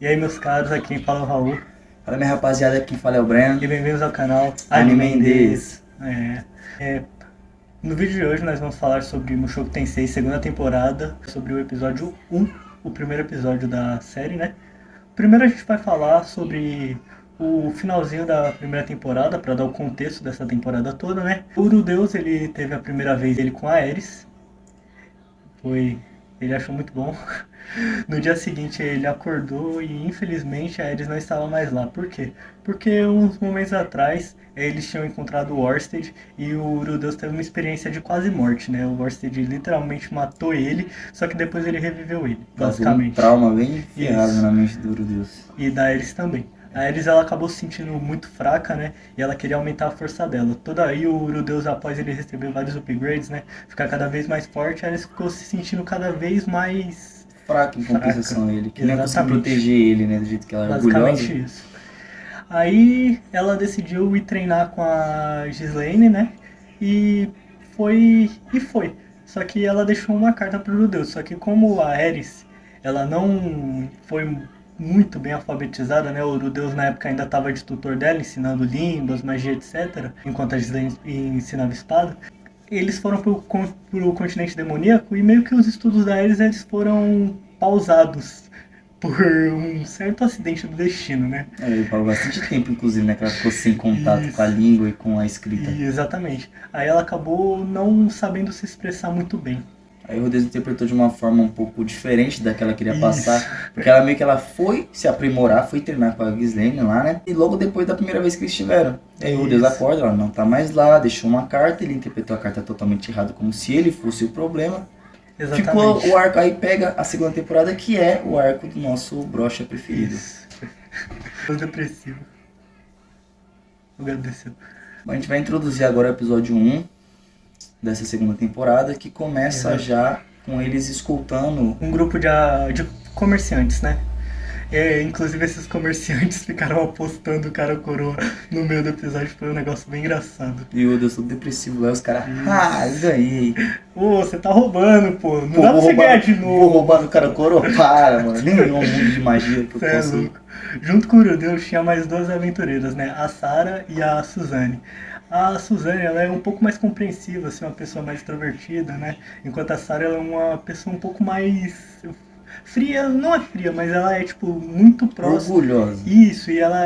E aí, meus caros, aqui quem fala é o Raul. Fala, minha rapaziada, aqui fala é o Breno. E bem-vindos ao canal Animendes. No vídeo de hoje nós vamos falar sobre Mushoku Tensei, segunda temporada, sobre o episódio 1, o primeiro episódio da série, né? Primeiro a gente vai falar sobre o finalzinho da primeira temporada, para dar o contexto dessa temporada toda, né? O Urudeus, ele teve a primeira vez dele com a Ares. Ele achou muito bom. No dia seguinte ele acordou e infelizmente a Ares não estava mais lá. Por quê? Porque uns momentos atrás eles tinham encontrado o Orsted e o Urudeus teve uma experiência de quase morte, né? O Orsted literalmente matou ele, só que depois ele reviveu ele, basicamente. Um trauma bem ferrado Isso. na mente do Urudeus. E da Ares também. A Ares ela acabou se sentindo muito fraca, né? E ela queria aumentar a força dela. Toda aí o Urudeus, após ele receber vários upgrades, né? Ficar cada vez mais forte, a Ares ficou se sentindo cada vez mais Fraco em compensação a ele, que nem conseguiu Exatamente. proteger ele, né, do jeito que ela é Basicamente orgulhosa. isso. Aí ela decidiu ir treinar com a Ghislaine, né? E foi. Só que ela deixou uma carta pro Urudeus. Só que como a Ares, ela não foi muito bem alfabetizada, né? O Urudeus na época ainda estava de tutor dela, ensinando línguas, magia, etc. Enquanto a Ghislaine ensinava espada. Eles foram pro continente demoníaco e meio que os estudos da Ares eles foram pausados por um certo acidente do destino, né? Ele falou bastante tempo, inclusive, né, que ela ficou sem contato Isso. com a língua e com a escrita. Exatamente. Aí ela acabou não sabendo se expressar muito bem. Aí o Urudeus interpretou de uma forma um pouco diferente da que ela queria Isso. passar. Porque ela meio que ela foi se aprimorar, foi treinar com a Ghislaine lá, né? E logo depois da primeira vez que eles estiveram. Aí o Urudeus acorda, ela não tá mais lá, deixou uma carta, ele interpretou a carta totalmente errado, como se ele fosse o problema. Exatamente. Ficou o arco, aí pega a segunda temporada, que é o arco do nosso brocha preferido. Tô depressivo. Agradeceu. A gente vai introduzir agora o episódio 1 dessa segunda temporada, que começa já com eles escoltando um grupo de comerciantes, né? Inclusive esses comerciantes ficaram apostando o cara coroa no meio do episódio, foi um negócio bem engraçado. E o Deus todo depressivo lá, os caras, ganhei. Ô, você tá roubando, pô, não dá pra você ganhar de novo. Vou roubar do cara coroa, para, mano, nem é um mundo de magia que eu posso... É louco. Junto com o Urudeus tinha mais duas aventureiras, né? A Sarah e a Suzane. A Suzane, ela é um pouco mais compreensiva, assim, uma pessoa mais extrovertida, né? Enquanto a Sarah, ela é uma pessoa um pouco mais fria, não é fria, mas ela é, tipo, muito próxima. Orgulhosa. Isso, e ela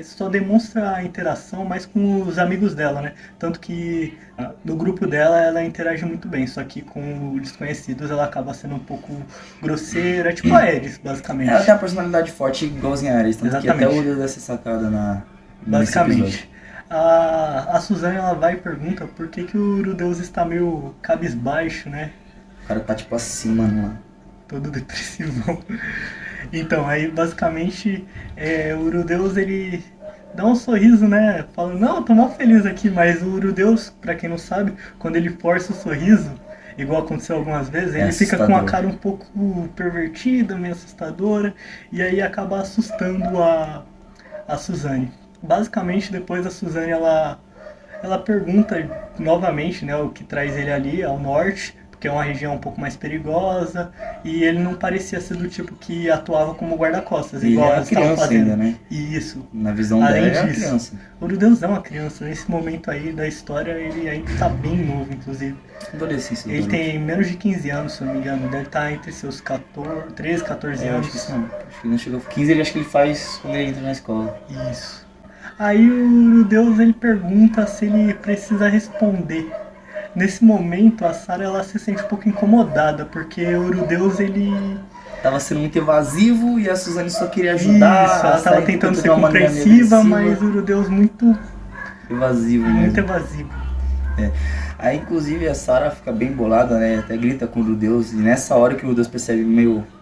só demonstra a interação mais com os amigos dela, né? Tanto que no grupo dela, ela interage muito bem, só que com os desconhecidos ela acaba sendo um pouco grosseira, tipo a Ares, basicamente. Ela tem a personalidade forte igualzinha a Ares, tanto que até o Deus dessa sacada basicamente. A Suzane, ela vai e pergunta por que o Urudeus está meio cabisbaixo, né? O cara tá tipo assim, mano. Todo depressivão. Então, aí basicamente o Urudeus, ele dá um sorriso, né? Fala, não, tô mal feliz aqui, mas o Urudeus, pra quem não sabe, quando ele força o sorriso, igual aconteceu algumas vezes, ele fica com a cara um pouco pervertida, meio assustadora, e aí acaba assustando a Suzane. Basicamente, depois a Suzane, ela pergunta novamente, né, o que traz ele ali ao norte, porque é uma região um pouco mais perigosa, e ele não parecia ser do tipo que atuava como guarda-costas, igual elas estavam fazendo. Ainda, né? Isso. Na visão dela, é uma criança. O Urudeus é uma criança, nesse momento aí da história, ele ainda está bem novo, inclusive. Adolescência. Ele tem menos de 15 anos, se não me engano, deve estar entre seus 13, 14 anos. Acho que não chegou a 15, ele acho que ele faz quando ele entra na escola. Isso. Aí o Urudeus, ele pergunta se ele precisa responder. Nesse momento, a Sarah, ela se sente um pouco incomodada, porque o Urudeus, ele tava sendo muito evasivo e a Suzane só queria ajudar. Isso, ela tava tentando ser compreensiva, mas o Urudeus muito evasivo mesmo. Muito evasivo. Aí, inclusive, a Sarah fica bem bolada, né? Até grita com o Urudeus. E nessa hora que o Urudeus percebe,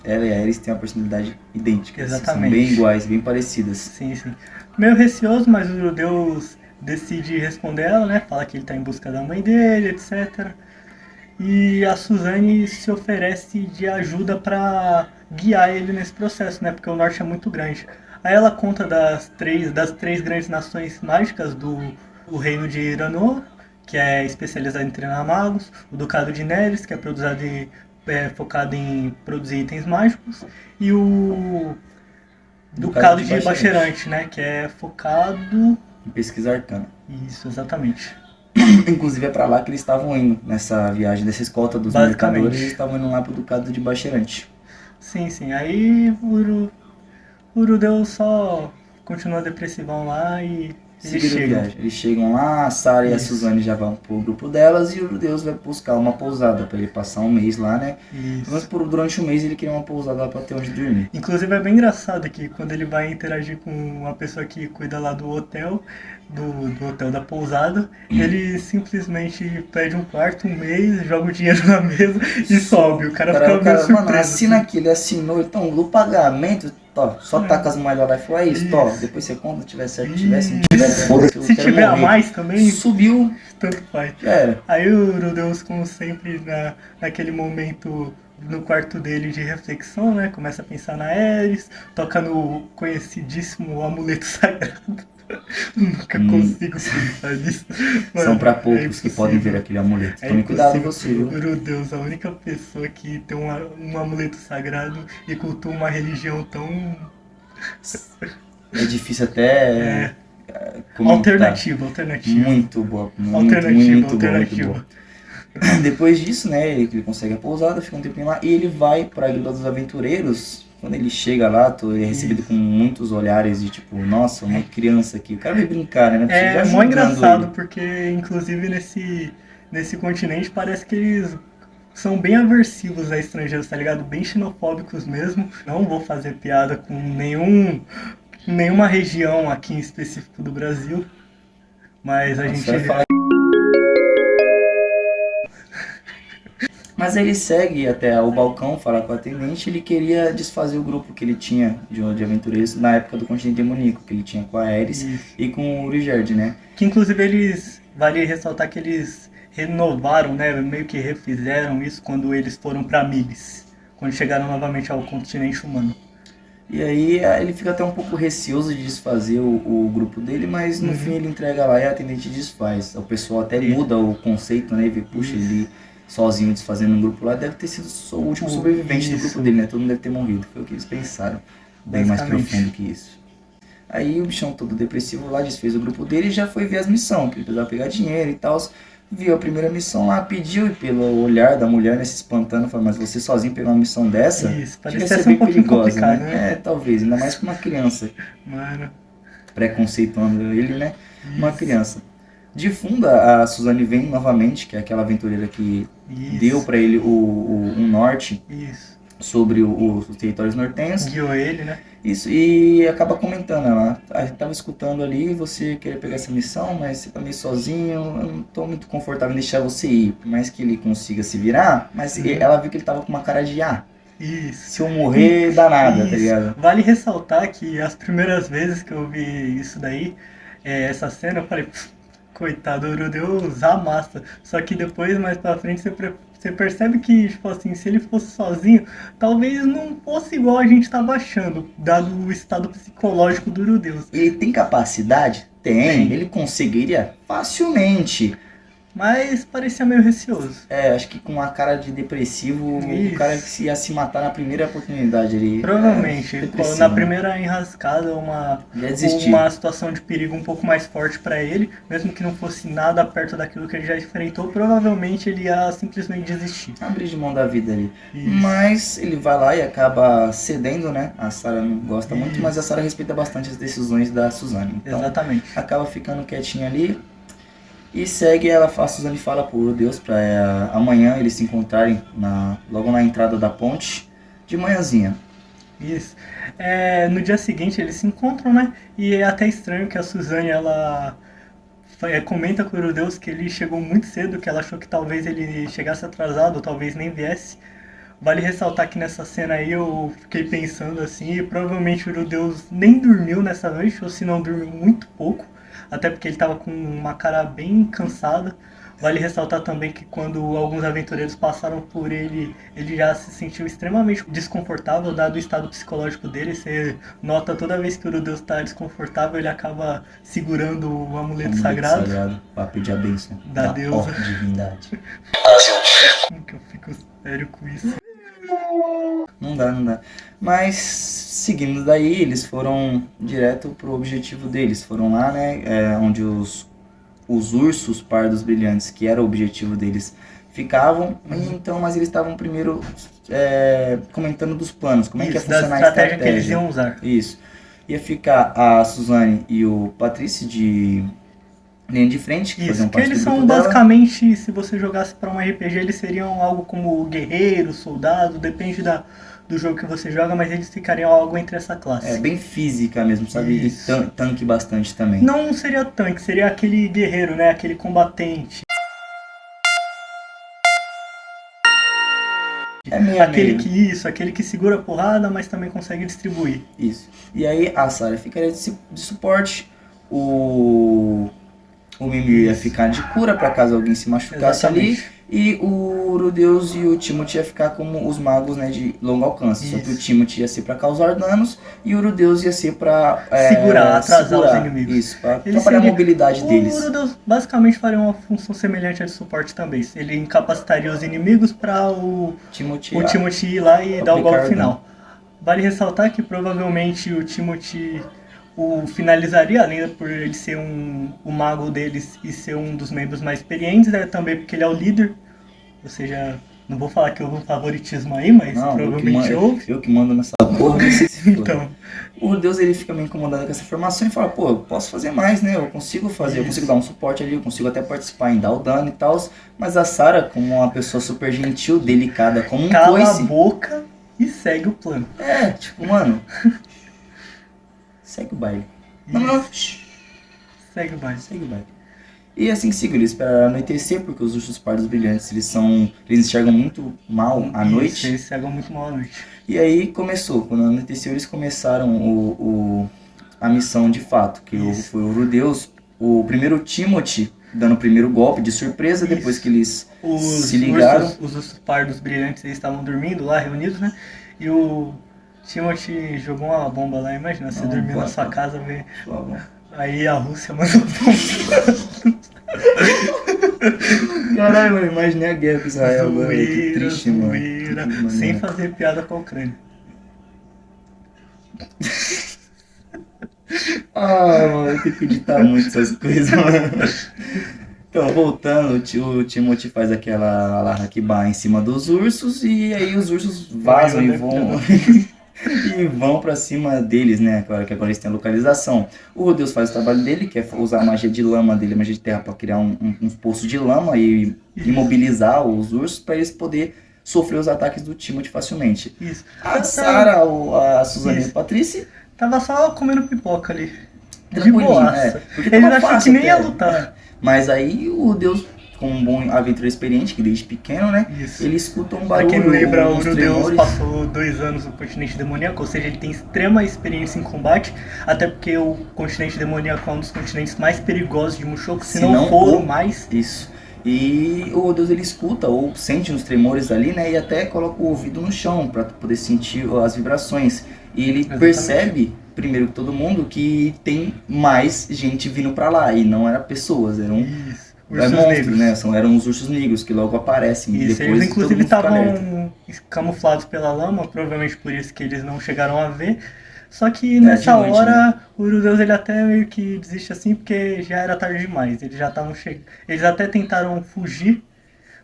ela e a Ares têm uma personalidade idêntica. Exatamente. São bem iguais, bem parecidas. Sim. Meio receoso, mas o Urudeus decide responder ela, né? Fala que ele tá em busca da mãe dele, etc. E a Suzane se oferece de ajuda pra guiar ele nesse processo, né? Porque o norte é muito grande. Aí ela conta das três grandes nações mágicas do reino de Iranoa, que é especializado em treinar magos, o Ducado de Neres, que é focado em produzir itens mágicos, e o Ducado Ducado de de Bacharante. Bacharante, né? Que é focado. Em pesquisa arcana. Isso, exatamente. Inclusive é pra lá que eles estavam indo nessa viagem dessa escolta dos mercadores, eles Basicamente. estavam indo lá pro Ducado de Bacharante. Sim, sim. Aí o Urudeu só continua depressivão lá e eles Seguiram a chegam. viagem. Eles chegam lá, a Sarah e a Isso. Suzane já vão pro grupo delas e o Deus vai buscar uma pousada pra ele passar um mês lá, né? Mas Isso. durante um mês ele queria uma pousada lá pra ter onde dormir. Inclusive é bem engraçado que quando ele vai interagir com uma pessoa que cuida lá do hotel, do hotel da pousada, ele simplesmente pede um quarto, um mês, joga o dinheiro na mesa e sobe. O cara fica meio surpreso. Mano, assina assim. aqui, ele assinou, então, no pagamento, tó, só taca as moedas lá e falou, é isso, tó, Isso. depois você conta, tiver certo, tiver, se não tiver, foda-se, eu Se quero tiver a morrer. mais também, Subiu, tanto faz. já era. Aí o Rudeus, como sempre, naquele momento no quarto dele de reflexão, né? Começa a pensar na Ares, toca no conhecidíssimo amuleto sagrado. Nunca consigo pensar nisso. São Mano, pra poucos que podem ver aquele amuleto. Tome cuidado você, viu? Rudeus, a única pessoa que tem um amuleto sagrado e cultua uma religião tão É difícil até comentar. alternativa. Muito boa, muito boa. Depois disso, né, ele consegue a pousada, fica um tempinho lá e ele vai pra Guilda dos Aventureiros. Quando ele chega lá, ele é recebido com muitos olhares de tipo, nossa, uma criança aqui. O cara vai brincar, né? É mó engraçado, porque inclusive nesse continente parece que eles são bem aversivos a estrangeiros, tá ligado? Bem xenofóbicos mesmo. Não vou fazer piada com nenhuma região aqui em específico do Brasil, mas a gente... Mas ele segue até o balcão, falar com o atendente, ele queria desfazer o grupo que ele tinha de aventureiros na época do continente demoníaco, que ele tinha com a Ares e com o Urigerd, né? Que inclusive vale ressaltar que eles renovaram, né, meio que refizeram isso quando eles foram pra Miles, quando chegaram novamente ao continente humano. E aí ele fica até um pouco receoso de desfazer o grupo dele, mas no fim ele entrega lá e a atendente desfaz. O pessoal até muda o conceito, né, e vê, puxa, ele sozinho desfazendo um grupo lá, deve ter sido o último sobrevivente do grupo dele, né, todo mundo deve ter morrido, foi o que eles pensaram, bem mais profundo que isso. Aí o bichão todo depressivo lá desfez o grupo dele e já foi ver as missões, que ele precisava pegar dinheiro e tal. Viu a primeira missão lá, pediu, e pelo olhar da mulher, né, se espantando, falou, mas você sozinho pegar uma missão dessa? Isso, Devia parece ser ser bem um pouquinho perigosa, complicado, né? É, talvez, ainda mais pra uma criança. Mano. Preconceituando ele, né? Isso. Uma criança. De fundo, a Suzane vem novamente, que é aquela aventureira que deu pra ele um norte sobre os territórios nortenhos. Guiou ele, né? Isso, e acaba comentando, ela estava escutando ali, você querer pegar essa missão, mas você tá meio sozinho, eu não tô muito confortável em deixar você ir, por mais que ele consiga se virar, mas ela viu que ele tava com uma cara de, isso. Se eu morrer, dá nada, tá ligado? Vale ressaltar que as primeiras vezes que eu vi isso daí, essa cena, eu falei, coitado, o Urudeus amassa, só que depois, mais pra frente, você percebe que, tipo assim, se ele fosse sozinho, talvez não fosse igual a gente tava achando, dado o estado psicológico do Urudeus. Ele tem capacidade? Tem. Ele conseguiria facilmente. Mas parecia meio receoso. Acho que com uma cara de depressivo, o cara que ia se matar na primeira oportunidade ali. Provavelmente. Na primeira enrascada, uma situação de perigo um pouco mais forte pra ele, mesmo que não fosse nada perto daquilo que ele já enfrentou, provavelmente ele ia simplesmente desistir. Abrir de mão da vida ali. Mas ele vai lá e acaba cedendo, né? A Sarah não gosta muito, mas a Sarah respeita bastante as decisões da Suzane. Então, exatamente. Acaba ficando quietinha ali. E segue, a Suzane fala por Deus para amanhã eles se encontrarem logo na entrada da ponte, de manhãzinha. Isso. No dia seguinte eles se encontram, né? E é até estranho que a Suzane, ela comenta com o Deus que ele chegou muito cedo, que ela achou que talvez ele chegasse atrasado, ou talvez nem viesse. Vale ressaltar que nessa cena aí eu fiquei pensando assim, e provavelmente o Deus nem dormiu nessa noite, ou se não dormiu muito pouco. Até porque ele estava com uma cara bem cansada. Vale ressaltar também que quando alguns aventureiros passaram por ele, ele já se sentiu extremamente desconfortável, dado o estado psicológico dele. Você nota toda vez que o Urudeus está desconfortável, ele acaba segurando o amuleto sagrado para pedir a bênção da deusa divindade. Que eu fico sério com isso. Não dá, não dá. Mas, seguindo daí, eles foram direto pro objetivo deles. Foram lá, né, onde os ursos pardos brilhantes, que era o objetivo deles, ficavam. Então, mas eles estavam primeiro comentando dos planos, como é que ia Isso, da funcionar a estratégia que eles estratégia. iam usar. Isso. Ia ficar a Suzane e o Patrício de linha de frente, que Isso, faziam que parte eles do são grupo dela. basicamente, se você jogasse pra um RPG, eles seriam algo como guerreiro, soldado, depende do jogo que você joga, mas eles ficariam algo entre essa classe. Bem física mesmo, sabe? Isso. E tanque bastante também. Não seria tanque, seria aquele guerreiro, né? Aquele combatente. Aquele que segura a porrada, mas também consegue distribuir. Isso. E aí a Sarah ficaria de suporte, o Mimir ia ficar de cura para caso alguém se machucasse ali, e o Urudeus e o Timothy ia ficar como os magos, né, de longo alcance. Só que o Timothy ia ser para causar danos e o Urudeus ia ser para atrasar os inimigos. Isso, para atrapalhar a mobilidade deles. O Urudeus basicamente faria uma função semelhante à de suporte também. Ele incapacitaria os inimigos para o Timothy ir lá e dar o golpe final. Vale ressaltar que provavelmente o Timothy o finalizaria, além por ele ser o mago deles e ser um dos membros mais experientes, né, também porque ele é o líder. Ou seja, não vou falar que houve um favoritismo aí, mas não, provavelmente houve. Eu que mando nessa porra, não sei se então, o Deus ele fica meio incomodado com essa formação e fala, pô, eu posso fazer mais, né? Eu consigo fazer, eu consigo dar um suporte ali, eu consigo até participar em dar o dano e tal. Mas a Sarah, como uma pessoa super gentil, delicada, como um coice... Cala a boca e segue o plano. Tipo, mano... segue o baile. Não. Segue o baile. E assim que seguiu, eles esperaram anoitecer, porque os ursos pardos brilhantes, eles enxergam muito mal à noite. Eles enxergam muito mal à noite. E aí começou, quando anoiteceu, eles começaram a missão de fato, que foi o Urudeus, o primeiro Timothy, dando o primeiro golpe de surpresa, depois que eles se ligaram. Os ursos pardos brilhantes, eles estavam dormindo lá, reunidos, né? E o Timothy jogou uma bomba lá, imagina, você dormiu na sua casa, ver. Aí a Rússia mandou bomba. Caralho, mano, imaginei a guerra com Israel agora, que triste, mano. Sem fazer piada com a Ucrânia. Mano, eu tenho que editar muito essas coisas, mano. Então, voltando, o Timothy faz aquela Alahakba em cima dos ursos, e aí os ursos vazam e vão... e vão pra cima deles, né? Agora eles têm a localização. O Urudeus faz o trabalho dele, que é usar a magia de lama dele, a magia de terra, pra criar um poço de lama e imobilizar os ursos pra eles poderem sofrer os ataques do Timothy facilmente. Isso. A Sarah, a Suzane e a Patrícia tava só comendo pipoca ali. De boaça. Porque eles acharam que nem ia lutar. Mas aí o Urudeus, como um bom aventureiro experiente, que desde pequeno, né? Isso. Ele escuta um barulho. Pra quem não lembra, o Urudeus passou 2 anos no continente demoníaco, ou seja, ele tem extrema experiência em combate, até porque o continente demoníaco é um dos continentes mais perigosos de Mushoku, se não for o mais. Isso. E o Urudeus ele escuta ou sente uns tremores ali, né? E até coloca o ouvido no chão para poder sentir as vibrações. E ele percebe, primeiro que todo mundo, que tem mais gente vindo para lá. E não eram pessoas, eram monstros, né? Eram os ursos negros que logo aparecem. Isso, depois eles inclusive estavam camuflados pela lama, provavelmente por isso que eles não chegaram a ver. Só que nessa hora, né? O Urudeus ele até meio que desiste assim, porque já era tarde demais. Eles já estavam chegando. Eles até tentaram fugir,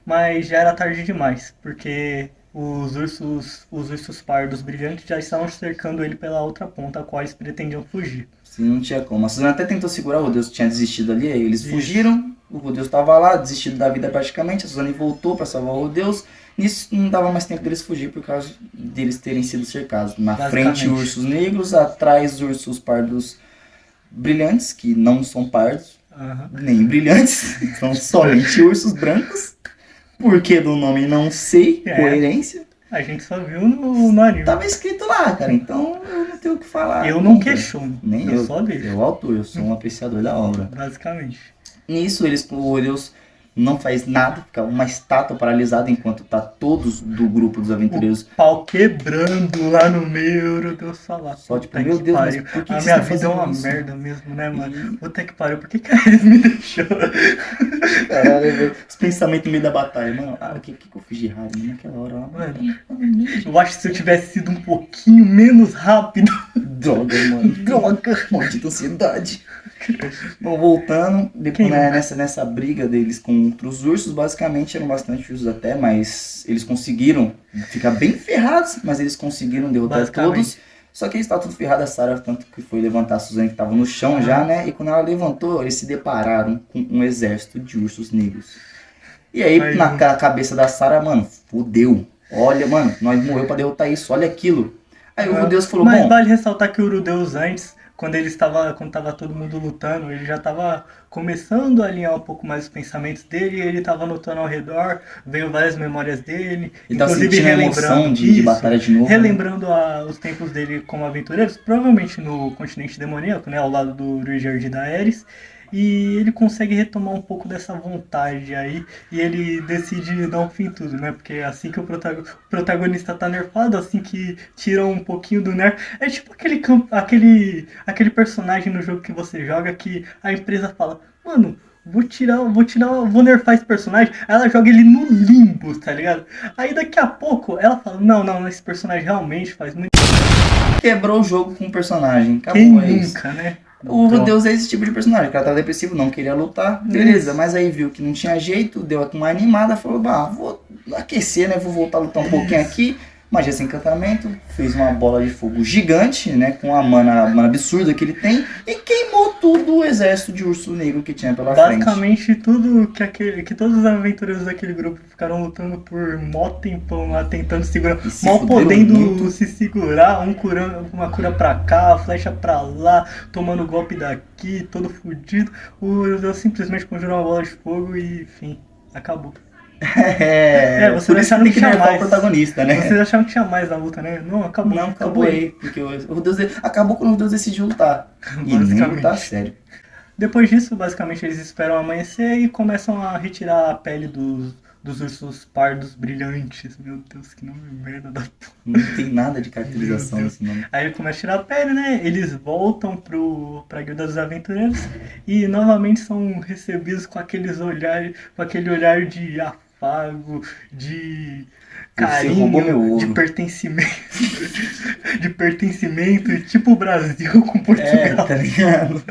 mas já era tarde demais, porque os ursos pardos brilhantes já estavam cercando ele pela outra ponta, a qual eles pretendiam fugir. Sim, não tinha como. A Suzane até tentou segurar, o Urudeus tinha desistido ali, aí eles fugiram, o Urudeus estava lá, desistido da vida praticamente, a Suzane voltou para salvar o Urudeus. Nisso não dava mais tempo deles fugir por causa deles terem sido cercados. Na frente ursos negros, atrás ursos pardos brilhantes, que não são pardos, nem brilhantes, são somente ursos brancos. Por que do nome não sei, coerência. A gente só viu no anime. Tava escrito lá, cara, então eu não tenho o que falar. Eu não questiono. Nem eu só vejo. Eu, autor, eu sou um apreciador da obra. Basicamente. Nisso, o Urudeus não faz nada, fica uma estátua paralisada enquanto tá todos do grupo dos aventureiros. O pau quebrando lá no meio, Eurodeus falar. Só tipo, Puta meu que Deus, mas pariu. por que A vocês minha estão vida é uma fazendo isso? merda mesmo, né, mano? E, Puta que pariu, por que eles me deixou? caralho, velho, os pensamentos no meio da batalha, mano, o que eu fiz de errado naquela hora lá, Mano, eu acho que se eu tivesse sido um pouquinho menos rápido. droga, mano, Droga! maldita ansiedade. Bom, voltando, depois, né, nessa briga deles contra os ursos, basicamente eram bastante ursos até, mas eles conseguiram ficar bem ferrados, mas eles conseguiram derrotar todos. Só que eles estavam tudo ferrados, a Sarah, tanto que foi levantar a Suzane que estava no chão já, né? E quando ela levantou, eles se depararam com um exército de ursos negros. E aí, na cabeça da Sarah, mano, fudeu. Olha, mano, nós morreu pra derrotar isso, olha aquilo. Aí o Rudeus falou, mas bom... vale ressaltar que o Urudeus antes, quando tava todo mundo lutando, ele já tava começando a alinhar um pouco mais os pensamentos dele, ele tava notando ao redor, veio várias memórias dele, ele tá inclusive relembrando de batalha de novo, relembrando os tempos dele como aventureiro, provavelmente no continente demoníaco, né, ao lado do Richard e da Aerys. E ele consegue retomar um pouco dessa vontade aí. E ele decide dar um fim em tudo, né? Porque assim que o protagonista tá nerfado, assim que tiram um pouquinho do nerf. É tipo aquele personagem no jogo que você joga que a empresa fala, mano, vou nerfar esse personagem. Aí ela joga ele no limbo, tá ligado? Aí daqui a pouco ela fala, não, esse personagem realmente faz muito. Quebrou o jogo com o personagem. Acabou. Quem nunca, né? O Rudeus é esse tipo de personagem. O cara tava depressivo, não queria lutar. Beleza, mas aí viu que não tinha jeito, deu uma animada, falou, vou aquecer, né? Vou voltar a lutar um pouquinho aqui. Magia sem encantamento, fez uma bola de fogo gigante, né? Com a mana absurda que ele tem. E queimou todo o exército de urso negro que tinha pela frente. Basicamente tudo que todos os aventureiros daquele grupo ficaram lutando por mó tempão lá, tentando segurar, mal podendo muito se segurar, uma cura pra cá, flecha pra lá, tomando golpe daqui, todo fudido. O Deus simplesmente conjurou uma bola de fogo e enfim, acabou. Vocês acharam que tinha mais o protagonista, né? Vocês acharam que tinha mais na luta, né? Não, acabou. Não, acabou aí. Porque o Deus acabou quando o Deus decidiu lutar. E nem lutar sério. Depois disso, basicamente, eles esperam amanhecer e começam a retirar a pele dos ursos pardos brilhantes. Meu Deus, que nome merda da porra. Não tem nada de caracterização nesse nome. Aí ele começa a tirar a pele, né? Eles voltam pra Guilda dos Aventureiros e novamente são recebidos com aquele olhar de afago, de carinho, de pertencimento. De pertencimento, tipo o Brasil com Portugal. Tá ligado?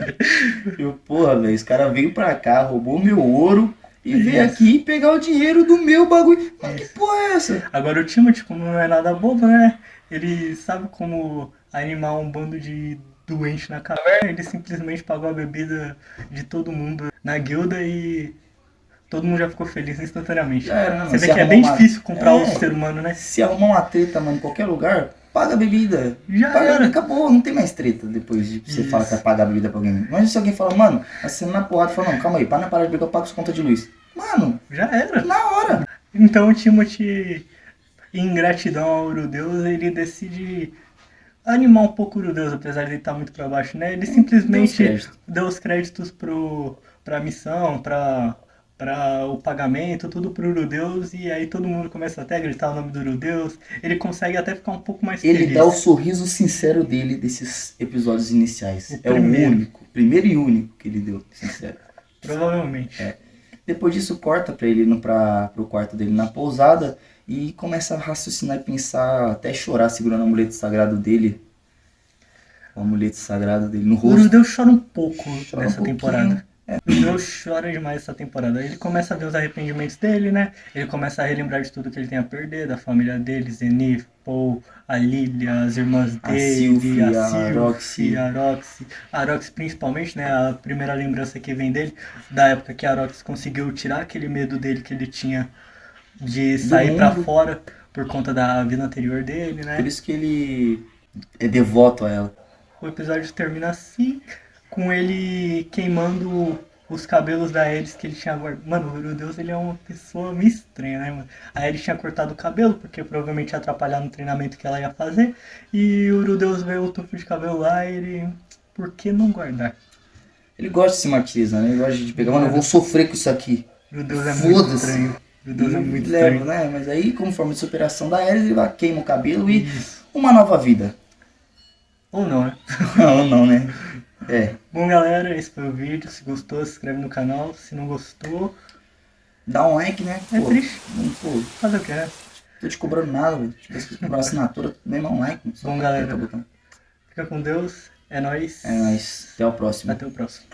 Porra, velho, os caras veio pra cá, roubou meu ouro. E veio aqui pegar o dinheiro do meu bagulho. Mas que porra é essa? Agora o Timothy, como não é nada bobo, né? Ele sabe como animar um bando de doente na caverna. Ele simplesmente pagou a bebida de todo mundo na guilda e todo mundo já ficou feliz instantaneamente. Você vê que é bem difícil comprar o ser humano, né? Se arrumar uma treta, mano, em qualquer lugar, paga a bebida. Acabou, não tem mais treta depois de você falar que vai pagar a bebida pra alguém. Mas se alguém fala, mano, você na porrada fala, não, calma aí, para na parada de brigar, eu pago sua conta de luz. Mano, já era. Na hora. Então o Timothy, em gratidão ao Urudeus, ele animar um pouco o Urudeus, apesar de ele estar muito pra baixo, né? Ele simplesmente deu os créditos pra missão, pra o pagamento, tudo pro Urudeus, e aí todo mundo começa até a gritar o nome do Urudeus. Ele consegue até ficar um pouco mais feliz. Ele dá o sorriso sincero dele desses episódios iniciais. É o único, primeiro e único que ele deu, sincero. Provavelmente. Depois disso, corta pra ele indo pro quarto dele na pousada e começa a raciocinar e pensar, até chorar, segurando o amuleto sagrado dele. O amuleto sagrado dele no rosto. O Urudeus chora um pouco nessa temporada. O Urudeus chora demais essa temporada. Ele começa a ver os arrependimentos dele, né? Ele começa a relembrar de tudo que ele tem a perder, da família dele, Zenith, Paul, a Lilia, as irmãs dele, a Roxy, a Roxy principalmente, né? A primeira lembrança que vem dele, da época que a Roxy conseguiu tirar aquele medo dele que ele tinha de sair pra fora por conta da vida anterior dele, né? Por isso que ele é devoto a ela. O episódio termina assim, com ele queimando os cabelos da Aerys que ele tinha guardado. Mano, o Urudeus, ele é uma pessoa meio estranha, né, mano? A Aerys tinha cortado o cabelo, porque provavelmente ia atrapalhar no treinamento que ela ia fazer. E o Urudeus veio o tufo de cabelo lá e ele... Por que não guardar? Ele gosta de se martirizar, né? Ele gosta de pegar, mano, eu vou sofrer com isso aqui. Meu Deus, é muito Foda-se. estranho. Meu Deus, é muito leva, estranho. né? Mas aí, como forma de superação da Ares, ele vai queima o cabelo e Isso. uma nova vida. Ou não, né? Ou não, né? É. Bom, galera, esse foi o vídeo. Se gostou, se inscreve no canal. Se não gostou, Dá um like, né? é triste. Pô, Fazer o que, né? tô te cobrando nada, velho. Se você comprar uma assinatura, mesmo um like. Só Bom, galera. aperta o botão. Fica com Deus. É nóis. É nóis. Até o próximo. Até o próximo.